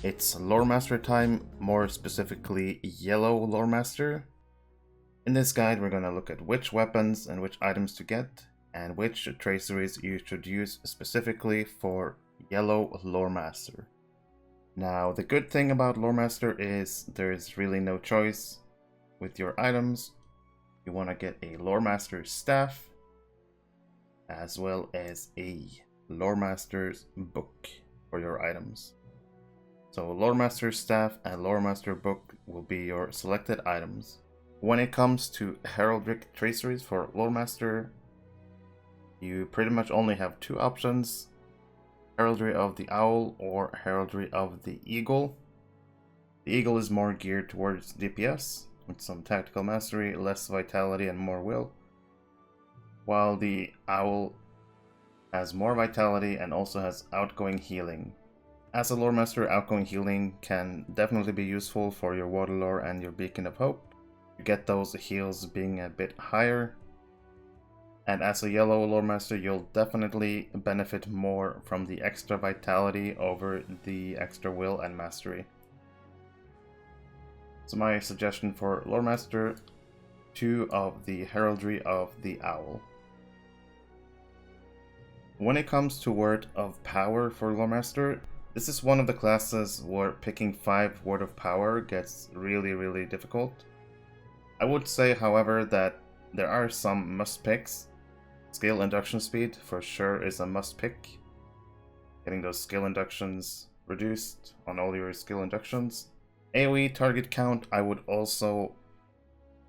It's Lore Master time, more specifically Yellow Lore Master. In this guide we're going to look at which weapons and which items to get, and which traceries you should use specifically for Yellow Lore Master. Now the good thing about Lore Master is there is really no choice with your items. You want to get a Lore Master staff, as well as a Lore Master's book for your items. So Lore Master staff and Lore Master book will be your selected items. When it comes to Heraldric traceries for Lore Master, you pretty much only have two options: Heraldry of the Owl or Heraldry of the Eagle. The Eagle is more geared towards DPS, with some tactical mastery, less vitality and more will, while the Owl has more vitality and also has outgoing healing. As a Lore Master, outgoing healing can definitely be useful for your Water Lore and your Beacon of Hope. You get those heals being a bit higher. And as a Yellow Lore Master, you'll definitely benefit more from the extra vitality over the extra will and mastery. So my suggestion for Lore Master, 2 of the Heraldry of the Owl. When it comes to Word of Power for Lore Master, this is one of the classes where picking 5 Word of Power gets really difficult. I would say, however, that there are some must picks. Skill induction speed for sure is a must pick. Getting those skill inductions reduced on all your skill inductions. AoE target count I would also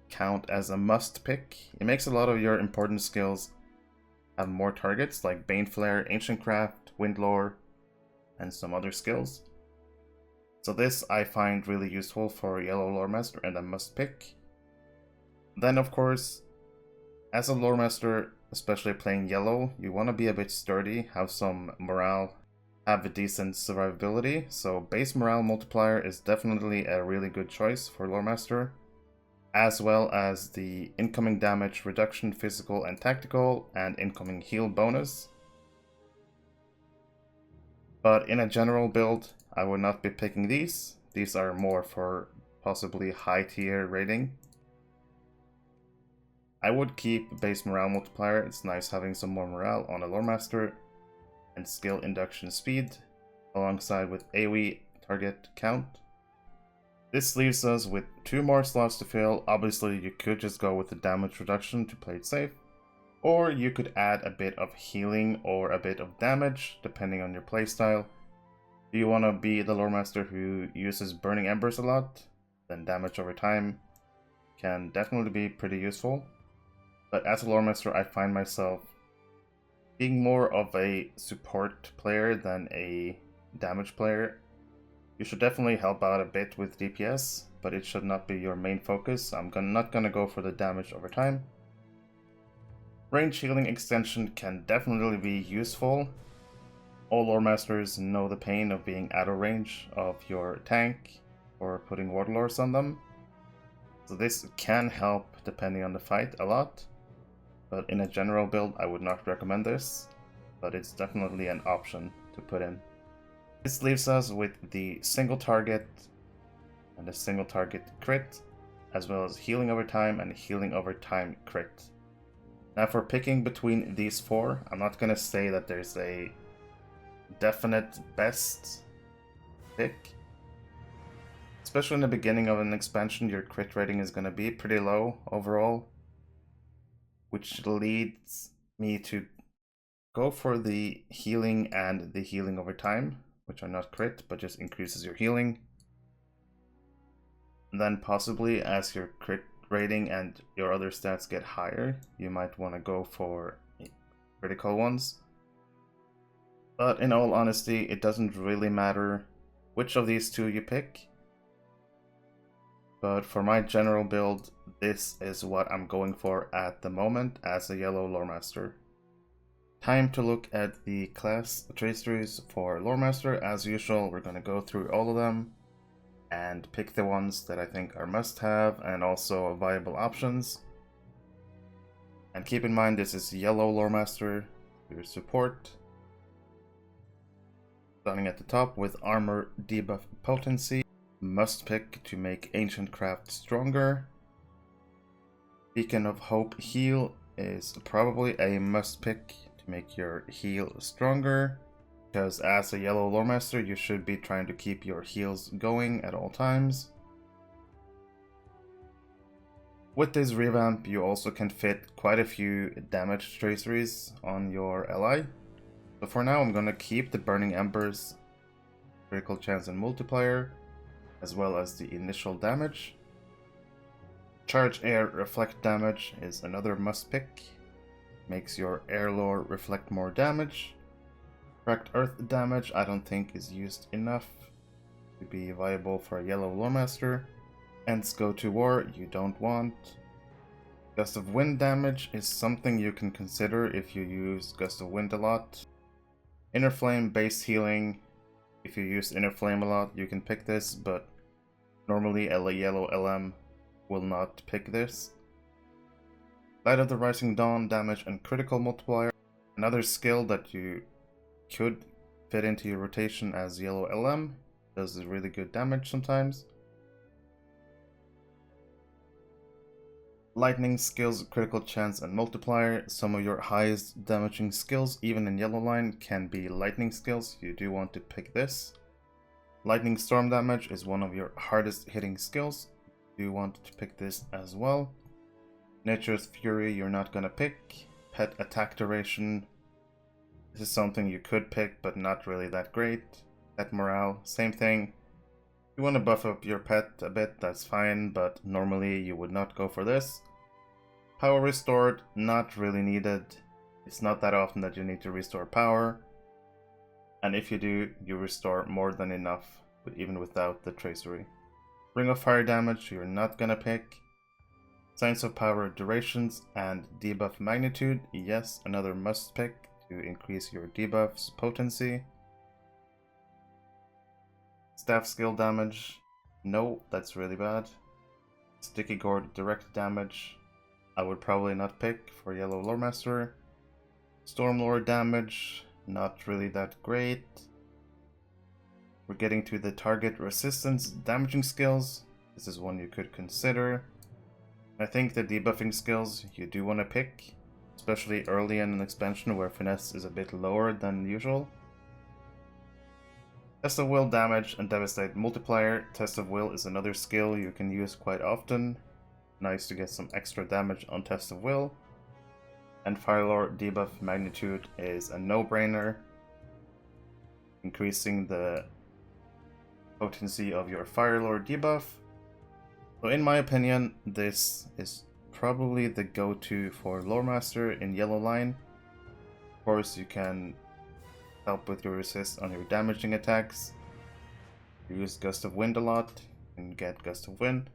count as a must pick. It makes a lot of your important skills have more targets, like Bane Flare, Ancient Craft, Wind Lore, and some other skills. So this I find really useful for Yellow Lore Master and a must pick. Then of course, as a Lore Master, especially playing Yellow, you want to be a bit sturdy, have some morale, have a decent survivability, so base morale multiplier is definitely a really good choice for Lore Master, as well as the incoming damage reduction, physical and tactical, and incoming heal bonus. But in a general build, I would not be picking these. These are more for possibly high tier rating. I would keep base morale multiplier. It's nice having some more morale on a Lore Master, and skill induction speed alongside with AoE target count. This leaves us with 2 more slots to fill. Obviously you could just go with the damage reduction to play it safe, or you could add a bit of healing or a bit of damage depending on your playstyle. If you want to be the Lore Master who uses Burning Embers a lot, then damage over time can definitely be pretty useful. But as a Lore Master, I find myself being more of a support player than a damage player. You should definitely help out a bit with DPS, but it should not be your main focus. I'm not gonna go for the damage over time. Range healing extension can definitely be useful. All Lore Masters know the pain of being out of range of your tank or putting Water Lores on them. So this can help depending on the fight a lot. But in a general build, I would not recommend this, but it's definitely an option to put in. This leaves us with the single target and the single target crit, as well as healing over time and healing over time crit. Now for picking between these 4, I'm not going to say that there's a definite best pick. Especially in the beginning of an expansion, your crit rating is going to be pretty low overall, which leads me to go for the healing and the healing over time, which are not crit, but just increases your healing. And then possibly as your crit rating and your other stats get higher, you might want to go for critical ones. But in all honesty, it doesn't really matter which of these 2 you pick. But for my general build, this is what I'm going for at the moment as a Yellow Lore Master. Time to look at the class traceries for Lore Master. As usual, we're going to go through all of them and pick the ones that I think are must-have and also viable options. And keep in mind, this is Yellow Lore Master, your support. Starting at the top with Armor Debuff Potency. Must pick to make Ancient Craft stronger. Beacon of Hope Heal is probably a must pick to make your heal stronger. Because as a yellow lore master, you should be trying to keep your heals going at all times. With this revamp, you also can fit quite a few damage traceries on your ally. So for now, I'm going to keep the Burning Embers, critical chance and multiplier, as well as the initial damage. Charge Air Reflect damage is another must pick. Makes your air lore reflect more damage. Cracked Earth damage I don't think is used enough to be viable for a yellow lore master. Ents Go to War you don't want. Gust of Wind damage is something you can consider if you use Gust of Wind a lot. Inner Flame base healing, if you use Inner Flame a lot you can pick this, but normally a yellow LM will not pick this. Light of the Rising Dawn damage and critical multiplier, another skill that you could fit into your rotation as yellow LM, does really good damage sometimes. Lightning skills, critical chance and multiplier. Some of your highest damaging skills, even in yellow line, can be lightning skills. You do want to pick this. Lightning storm damage is one of your hardest hitting skills. You do want to pick this as well. Nature's Fury you're not gonna pick. Pet attack duration. This is something you could pick, but not really that great. Pet morale, same thing. If you want to buff up your pet a bit, that's fine, but normally you would not go for this. Power restored, not really needed. It's not that often that you need to restore power. And if you do, you restore more than enough, but even without the tracery. Ring of Fire damage, you're not gonna pick. Signs of Power durations and debuff magnitude, yes, another must pick to increase your debuff's potency. Staff skill damage, no, that's really bad. Sticky Gourd direct damage, I would probably not pick for yellow lore master. Storm lore damage, not really that great. We're getting to the target resistance damaging skills. This is one you could consider. I think the debuffing skills you do want to pick, especially early in an expansion where finesse is a bit lower than usual. Test of Will damage and Devastate multiplier. Test of Will is another skill you can use quite often. Nice to get some extra damage on Test of Will. And Firelore debuff magnitude is a no-brainer, increasing the potency of your Firelore debuff. So in my opinion, this is probably the go-to for Lore Master in yellow line. Of course, you can help with your resist on your damaging attacks. You use Gust of Wind a lot, you can get Gust of Wind.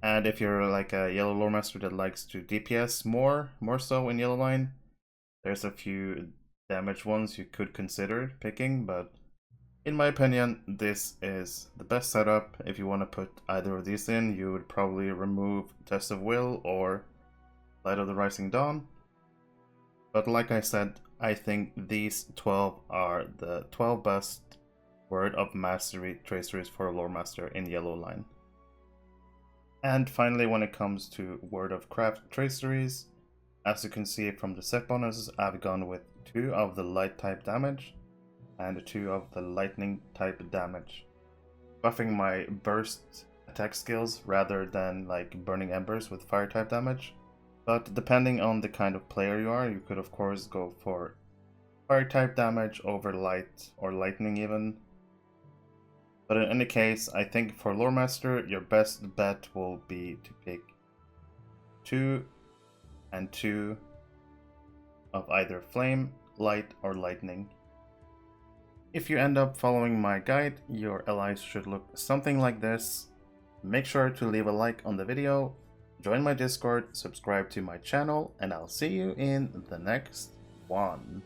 And if you're like a yellow lore master that likes to DPS more so in yellow line, there's a few damage ones you could consider picking, but in my opinion, this is the best setup. If you want to put either of these in, you would probably remove Test of Will or Light of the Rising Dawn. But like I said, I think these 12 are the 12 best Word of Mastery traceries for a lore master in yellow line. And finally, when it comes to Word of Craft traceries, as you can see from the set bonuses, I've gone with 2 of the light type damage and 2 of the lightning type damage, buffing my burst attack skills rather than like burning embers with fire type damage. But depending on the kind of player you are, you could of course go for fire type damage over light or lightning even. But in any case, I think for Lore Master, your best bet will be to pick 2 and 2 of either Flame, Light, or Lightning. If you end up following my guide, your allies should look something like this. Make sure to leave a like on the video, join my Discord, subscribe to my channel, and I'll see you in the next one.